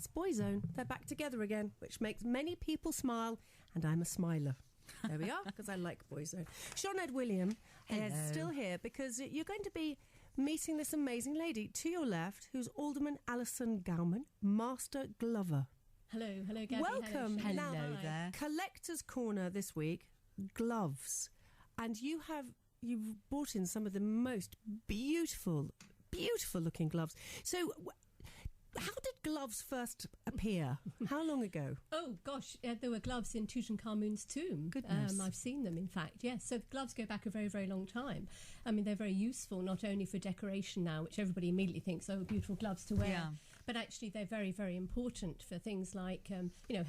That's Boyzone. They're back together again, which makes many people smile, and I'm a smiler. There we are, because I like Boyzone. Sinead William is still here because you're going to be meeting this amazing lady to your left, who's Alderman Alison Gowman, Master Glover. Hello, Gabby. Welcome. Hello Now, there. Collector's Corner this week, gloves. And you've brought in some of the most beautiful looking gloves. So how did gloves first appear? How long ago? Oh, gosh, there were gloves in Tutankhamun's tomb. Goodness. I've seen them, in fact, yes. So the gloves go back a very, very long time. I mean, they're very useful, not only for decoration now, which everybody immediately thinks, oh, beautiful gloves to wear, but actually they're very, very important for things like,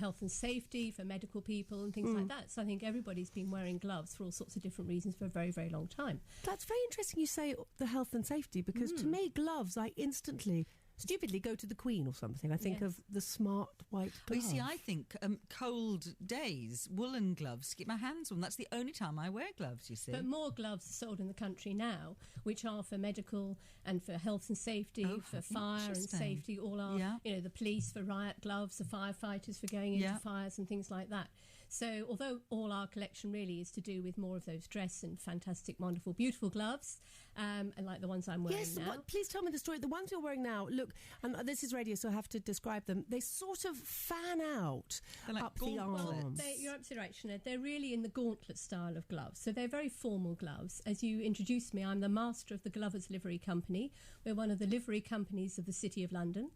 health and safety, for medical people and things like that. So I think everybody's been wearing gloves for all sorts of different reasons for a very, very long time. That's very interesting you say the health and safety, because to me, gloves, I instantly... stupidly go to the Queen or something. I think of the smart white glove. Well, you see, I think cold days, woolen gloves, get my hands on. That's the only time I wear gloves, you see. But more gloves are sold in the country now, which are for medical and for health and safety, for fire and safety. All are, the police for riot gloves, the firefighters for going into fires and things like that. So although all our collection really is to do with more of those dress and fantastic, wonderful, beautiful gloves, and like the ones I'm wearing now. Please tell me the story. The ones you're wearing now, look, and this is radio, so I have to describe them. They sort of fan out up the arms. You're absolutely right, Sinead. They're really in the gauntlet style of gloves. So they're very formal gloves. As you introduced me, I'm the master of the Glovers Livery Company. We're one of the livery companies of the City of London,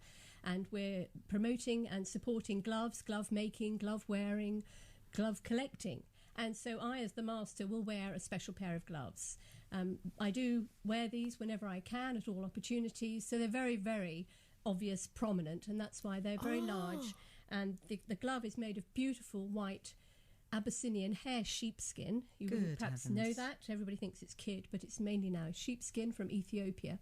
and we're promoting and supporting gloves, glove making, glove wearing, glove collecting. And so I, as the master, will wear a special pair of gloves. I do wear these whenever I can, at all opportunities. So they're very, very obvious, prominent, and that's why they're very large. And the glove is made of beautiful white Abyssinian hair sheepskin. You wouldn't perhaps know that. Everybody thinks it's kid, but it's mainly now sheepskin from Ethiopia.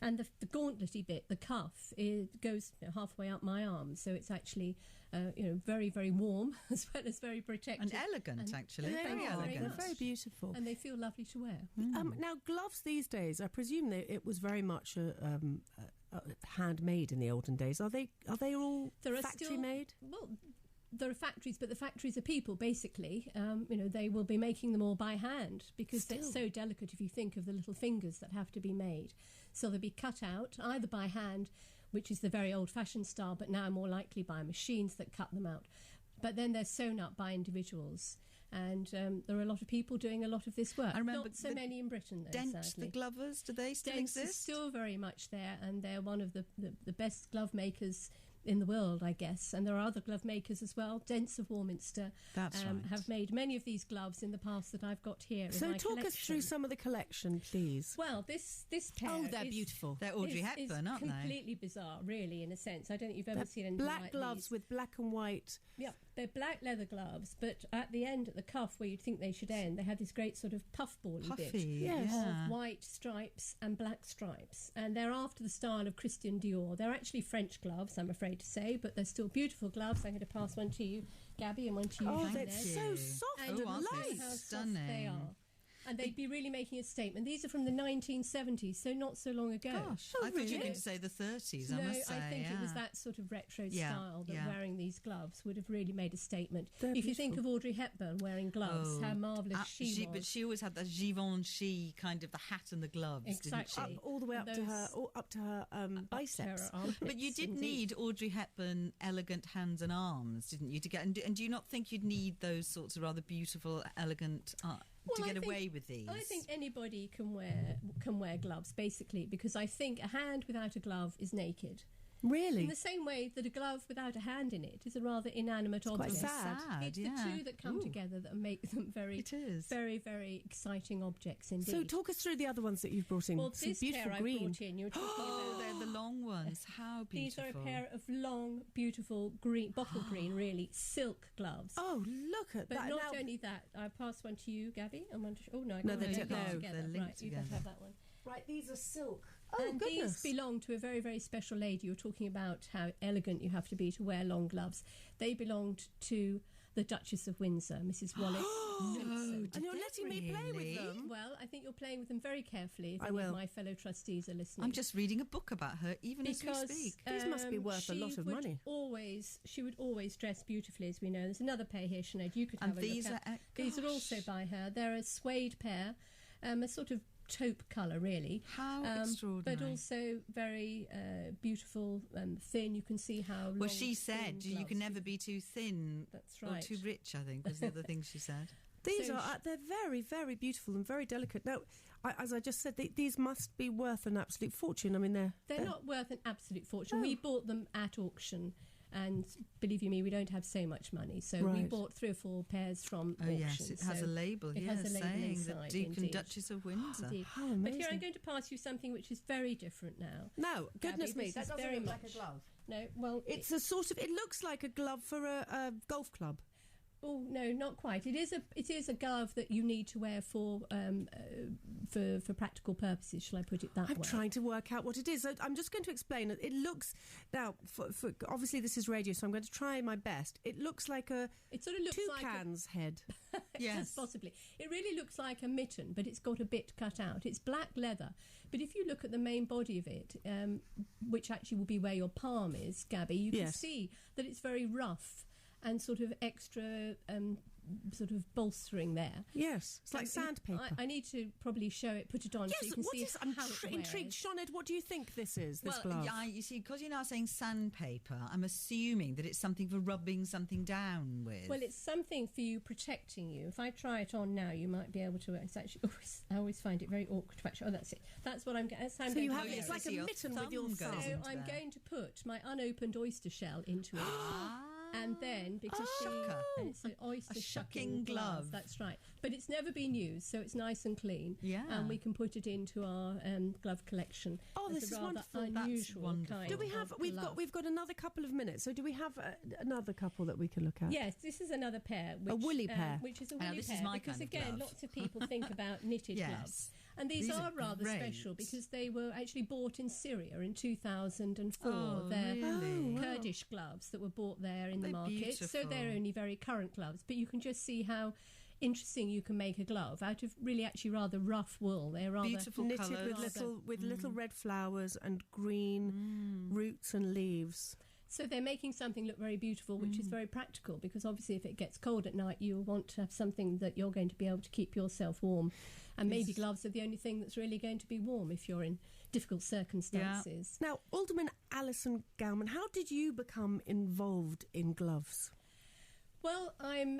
And the gauntletty bit, the cuff, it goes halfway up my arm, so it's actually, very, very warm as well as very protective and elegant. Actually, very elegant, they're very beautiful, and they feel lovely to wear. Now, gloves these days, I presume it was very much handmade in the olden days. Are they all factory made? Well, there are factories, but the factories are people, basically. They will be making them all by hand because they're so delicate if you think of the little fingers that have to be made. So they'll be cut out either by hand, which is the very old-fashioned style, but now more likely by machines that cut them out. But then they're sewn up by individuals. And there are a lot of people doing a lot of this work. I remember not so many in Britain, though, Dent, sadly. the Glovers, do they still Dent's exist? Is still very much there, and they're one of the best glove makers in the world, I guess. And there are other glove makers as well. Dents of Warminster have made many of these gloves in the past that I've got here in my collection. So talk us through some of the collection, please. Well, this pair... Oh, they're beautiful. They're Audrey Hepburn, aren't they? Completely bizarre, really, in a sense. I don't think you've ever seen anything like black gloves these. with black and white. Yeah, they're black leather gloves, but at the end, at the cuff, where you'd think they should end, they have this great sort of puffball bit of white stripes and black stripes. And they're after the style of Christian Dior. They're actually French gloves, I'm afraid to say, but they're still beautiful gloves. I'm going to pass one to you, Gabby, and one to you. Oh, they're so soft and light. How stunning. soft they are. And they'd be really making a statement. These are from the 1970s, so not so long ago. Gosh, I thought you were going to say the 30s, I must say. I think it was that sort of retro style that wearing these gloves would have really made a statement. If you think of Audrey Hepburn wearing gloves, how marvellous she was. But she always had that Givenchy kind of the hat and the gloves, exactly. didn't she? All the way up to her biceps. But you did need Audrey Hepburn elegant hands and arms, didn't you? To get and do you not think you'd need those sorts of rather beautiful, elegant to get away with these? I think anybody can wear gloves, basically, because I think a hand without a glove is naked. Really? In the same way that a glove without a hand in it is a rather inanimate object. Quite sad. It's the two that come together that make them very, very exciting objects indeed. So talk us through the other ones that you've brought in. Well, some this beautiful pair green. I brought in, you're talking about. They're the long ones. How beautiful. These are a pair of long, beautiful green, bottle green, really, silk gloves. Oh, look at that. But not only that, I pass one to you, Gabby, and one to... Oh, no, they're linked together. They're linked right, together. You can have that one. Right, these are silk. Oh, and goodness. These belong to a very, very special lady. You were talking about how elegant you have to be to wear long gloves. They belonged to the the Duchess of Windsor, Mrs. Wallace Simpson. And you're letting me play with them? Well, I think you're playing with them very carefully if I any will. of my fellow trustees are listening. I'm just reading a book about her, even as we speak. These must be worth a lot of money. She would always dress beautifully, as we know. There's another pair here, Sinead, you could have a these look are at. These are also by her. They're a suede pair, a sort of taupe colour, really. How extraordinary. But also very beautiful, thin. You can see how long, well, she said you gloves. can never be too thin That's right. or too rich, I think, was the other thing she said. These they're very, very beautiful and very delicate. Now, as I just said, these must be worth an absolute fortune. I mean, they're not worth an absolute fortune. Oh. We bought them at auction. And believe you me, we don't have so much money. So we bought 3 or 4 pairs from auction. Yes, it has a label here saying inside, the Duke indeed. and Duchess of Windsor. Indeed. How But amazing. here I'm going to pass you something which is very different now. No, goodness Gabby, me, this that is doesn't very look like much- a glove. No, well, It's a sort of, it looks like a glove for a golf club. Oh no, not quite. It is a glove that you need to wear for practical purposes. Shall I put it that way? I'm trying to work out what it is. So I'm just going to explain it. It looks now. For obviously this is radio, so I'm going to try my best. It looks like a It sort of looks like toucan's head. Yes, possibly. It really looks like a mitten, but it's got a bit cut out. It's black leather, but if you look at the main body of it, which actually will be where your palm is, Gabby, you can see that it's very rough and sort of extra sort of bolstering there. Yes, it's like sandpaper. I need to probably show it, put it on, so you can see I'm how it intrigued. wears. Sinead, what do you think this is, this Well, glove? yeah, you see, because you're now saying sandpaper, I'm assuming that it's something for rubbing something down with. Well, it's something for you protecting you. If I try it on now, you might be able to. It's actually I always find it very awkward to actually. Oh, that's it. That's what I'm. That's how I'm So going you to have wear it's it. like a your mitten with your thumb thumb. goes So into I'm there. going to put my unopened oyster shell into it. And then, because Shucker. and it's an oyster A shucking shucking glove. That's right. But it's never been used, so it's nice and clean. Yeah. And we can put it into our glove collection. Oh, as this a is rather wonderful. That's Unusual wonderful. kind Do we have? of We've glove. got another couple of minutes. So do we have another couple that we can look at? Yes, this is another pair. Which, A woolly pair. Which is a Now, woolly this is pair. my because kind of again, glove. lots of people think about knitted Yes. gloves. And these These are are rather great. special because they were actually bought in Syria in 2004. Oh, They're really? Kurdish gloves that were bought there in the They're market. So beautiful. they're only very current gloves. But you can just see how interesting you can make a glove out of really actually rather rough wool. They're rather Beautiful Knitted colours. with little red flowers and green roots and leaves. So they're making something look very beautiful, which is very practical, because obviously if it gets cold at night, you want to have something that you're going to be able to keep yourself warm. And maybe gloves are the only thing that's really going to be warm if you're in difficult circumstances. Now, Alderman Alison Gowman, how did you become involved in gloves? Well, I'm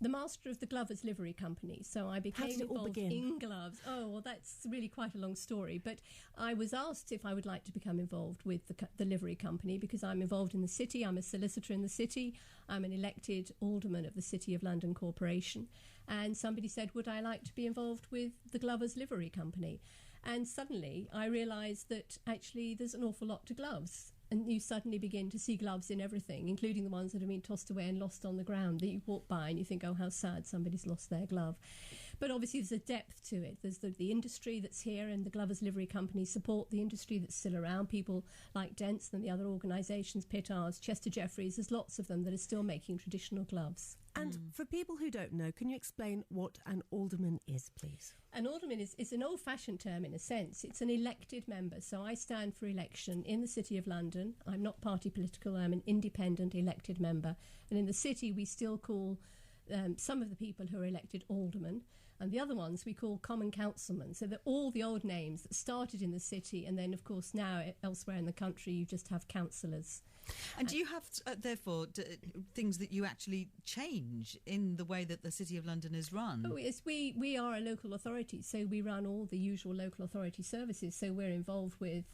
the master of the Glovers Livery Company, so I became did it all involved begin? in gloves. Oh, well, that's really quite a long story, but I was asked if I would like to become involved with the livery company because I'm involved in the city. I'm a solicitor in the city. I'm an elected alderman of the City of London Corporation, and somebody said, would I like to be involved with the Glovers Livery Company? And suddenly I realised that actually there's an awful lot to gloves. And you suddenly begin to see gloves in everything, including the ones that have been tossed away and lost on the ground that you walk by and you think, oh, how sad, somebody's lost their glove. But obviously there's a depth to it. There's the industry that's here, and the Glovers Livery Company support the industry that's still around. People like Dents and the other organisations, Pittards, Chester Jeffreys, there's lots of them that are still making traditional gloves. And for people who don't know, can you explain what an alderman is, please? An alderman is an old-fashioned term in a sense. It's an elected member. So I stand for election in the City of London. I'm not party political. I'm an independent elected member. And in the city, we still call some of the people who are elected aldermen, and the other ones we call common councilmen. So they're all the old names that started in the city, and then, of course, now elsewhere in the country, you just have councillors. And do you have, therefore, things that you actually change in the way that the City of London is run? Oh, yes, we are a local authority, so we run all the usual local authority services. So we're involved with,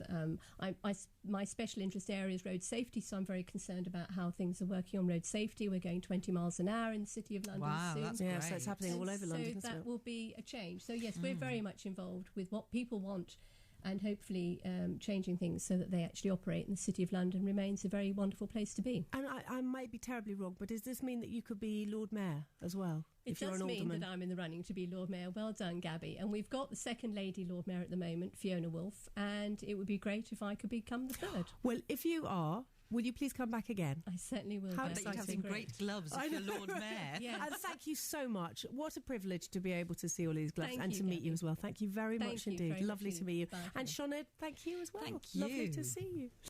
my special interest area is road safety, so I'm very concerned about how things are working on road safety. We're going 20 miles an hour in the City of London Wow, soon. that's Yeah, great. so it's happening all over London, So isn't that it? will be a change. So yes, we're very much involved with what people want, and hopefully changing things so that they actually operate, and the City of London remains a very wonderful place to be. And I might be terribly wrong, but does this mean that you could be Lord Mayor as well? It if you're does an mean alderman? that I'm in the running to be Lord Mayor. Well done, Gabby. And we've got the second Lady Lord Mayor at the moment, Fiona Woolf, and it would be great if I could become the third. Well, if you are, will you please come back again? I certainly will. How I bet you'd have exciting. some great gloves if you're Lord Mayor. Yes. And thank you so much. What a privilege to be able to see all these gloves Thank and you, to meet Gabby. you as well. Thank you very Thank much you indeed. very Lovely much to meet you. indeed. Bye. And Sinead, thank you as well. Thank Lovely to you. see you.